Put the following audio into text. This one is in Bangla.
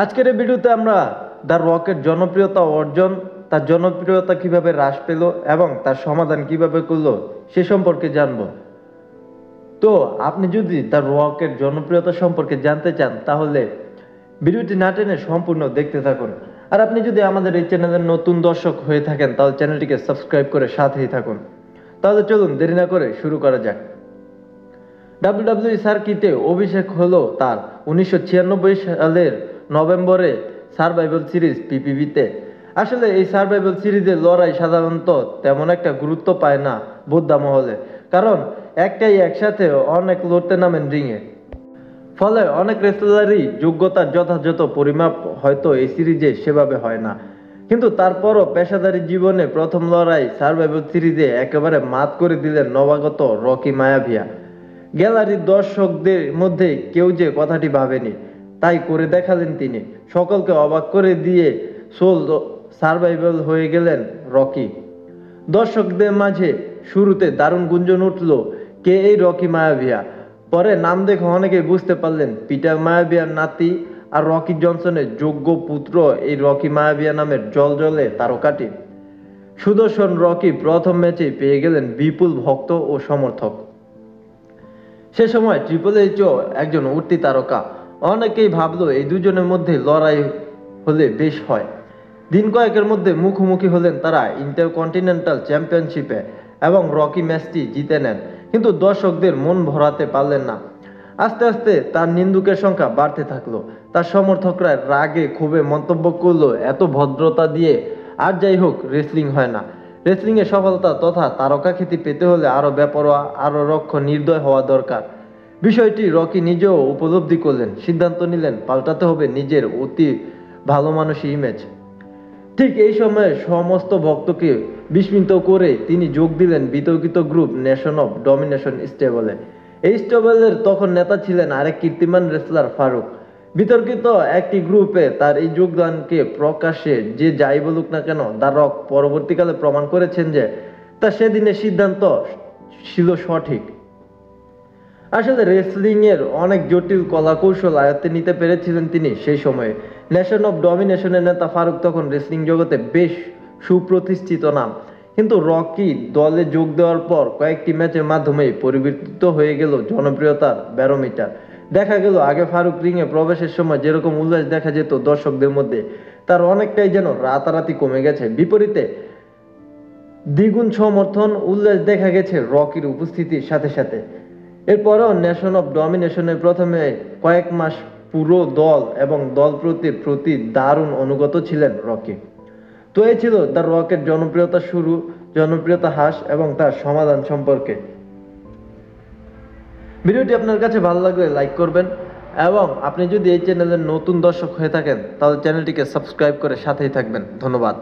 আজকের এই ভিডিওতে আমরা দ্য রকের জনপ্রিয়তা অর্জন, তার জনপ্রিয়তা কিভাবে হ্রাস পেল এবং তার সমাধান কিভাবে করলো সে সম্পর্কে জানব। তো আপনি যদি দ্য রকের জনপ্রিয়তা সম্পর্কে জানতে চান তাহলে ভিডিওটি না টেনে সম্পূর্ণ দেখতে থাকুন। আর আপনি যদি আমাদের এই চ্যানেলের নতুন দর্শক হয়ে থাকেন তাহলে চ্যানেলটিকে সাবস্ক্রাইব করে সাথেই থাকুন। তাহলে চলুন দেরি না করে শুরু করা যাক। ডাব্লিউডাব্লিউই সার্কিটে অভিষেক হলো তার 1996 সালের নভেম্বরে সার্ভাইভাল সিরিজ পিপিভিতে। আসলে এই সার্ভাইভাল সিরিজের লড়াই সাধারণত তেমন একটা গুরুত্ব পায় না বোদ্ধা মহলে, কারণ একসাথে অনেক লড়তে নামেন রিংয়ে। ফলে অনেক রেসলারই যোগ্যতার যথাযথ পরিমাপ হয়তো এই সিরিজে সেভাবে হয় না। কিন্তু তারপরও পেশাদারী জীবনে প্রথম লড়াই সার্ভাইভাল সিরিজে একেবারে মাত করে দিলেন নবাগত রকি মায়াভিয়া। গ্যালারির দর্শকদের মধ্যে কেউ যে কথাটি ভাবেনি তাই করে দেখালেন তিনি। সকলকে অবাক করে দিয়ে সোল সার্ভাইভাল হয়ে গেলেন রকি। দর্শকদের মাঝে শুরুতে দারুণ গুঞ্জন উঠল, কে এই রকি মায়াভিয়া। পরে নাম দেখে অনেকেই বুঝতে পারলেন পিটার মায়াভিয়ার নাতি আর রকি জনসনের যোগ্য পুত্র এই রকি মায়াভিয়া নামের জলজলে তারকাটি। সুদর্শন রকি প্রথম ম্যাচেই পেয়ে গেলেন বিপুল ভক্ত ও সমর্থক। সে সময় ট্রিপল এইচও একজন উঠতি তারকা। অনেকেই ভাবলো এই দুজনের মধ্যে লড়াই হলে বেশ হয়। দিন কয়েকের মধ্যে মুখোমুখি হলেন তারা ইন্টারকন্টিনেন্টাল চ্যাম্পিয়নশিপে এবং রকি ম্যাচটি জিতে নেন, কিন্তু দর্শকদের মন ভরাতে পারলেন না। আস্তে আস্তে তার নিন্দুকের সংখ্যা বাড়তে থাকলো। তার সমর্থকরা রাগে ক্ষোভে মন্তব্য করলো, এত ভদ্রতা দিয়ে আর যাই হোক রেসলিং হয় না। রেসলিংয়ে সফলতা তথা তারকা খ্যাতি পেতে হলে আরও বেপরোয়া, আরও নির্দয় হওয়া দরকার। বিষয়টি রকি নিজেও উপলব্ধি করলেন, সিদ্ধান্ত নিলেন পাল্টাতে হবে নিজের অতি ভালো মানুষী ইমেজ। ঠিক এই সময়ে সমস্ত ভক্তকে বিস্মিত করে তিনি যোগ দিলেন বিতর্কিত গ্রুপ নেশন অফ ডমিনেশন স্টেবলে। এই স্টেবলের তখন নেতা ছিলেন আরেক কীর্তিমান রেসলার ফারুক। বিতর্কিত একটি গ্রুপে তার এই যোগদানকে প্রকাশ্যে যে যাই বলুক না কেন, দ্য রক পরবর্তীকালে প্রমাণ করেছেন যে তা সেদিনের সিদ্ধান্ত ছিল সঠিক। আসলে রেসলিং এর অনেক জটিল কলা কৌশল আয়ত্তে নিতে পেরেছিলেন তিনি সেই সময়ে। নেশন অফ ডমিনেশনের নেতা ফারুক তখন রেসলিং জগতে বেশ সুপ্রতিষ্ঠিত নাম, কিন্তু রকি দলে যোগ দেওয়ার পর কয়েকটি ম্যাচের মাধ্যমেই পরিবর্তিত হয়ে গেল জনপ্রিয়তার ব্যারোমিটার। দেখা গেল আগে ফারুক রিংয়ে প্রবেশের সময় যেরকম উল্লাস দেখা যেত দর্শকদের মধ্যে, তার অনেকটাই যেন রাতারাতি কমে গেছে। বিপরীতে দ্বিগুণ সমর্থন উল্লাস দেখা গেছে রকির উপস্থিতির সাথে সাথে। এরপরেও নেশন অফ ডমিনেশনের প্রথমে কয়েক মাস পুরো দল এবং দল প্রতি দারুণ অনুগত ছিলেন রকি। তো এই ছিল দ্য রকের জনপ্রিয়তা শুরু, জনপ্রিয়তা হ্রাস এবং তার সমাধান সম্পর্কে। ভিডিওটি আপনার কাছে ভালো লাগলে লাইক করবেন এবং আপনি যদি এই চ্যানেলের নতুন দর্শক হয়ে থাকেন তাহলে চ্যানেলটিকে সাবস্ক্রাইব করে সাথেই থাকবেন। ধন্যবাদ।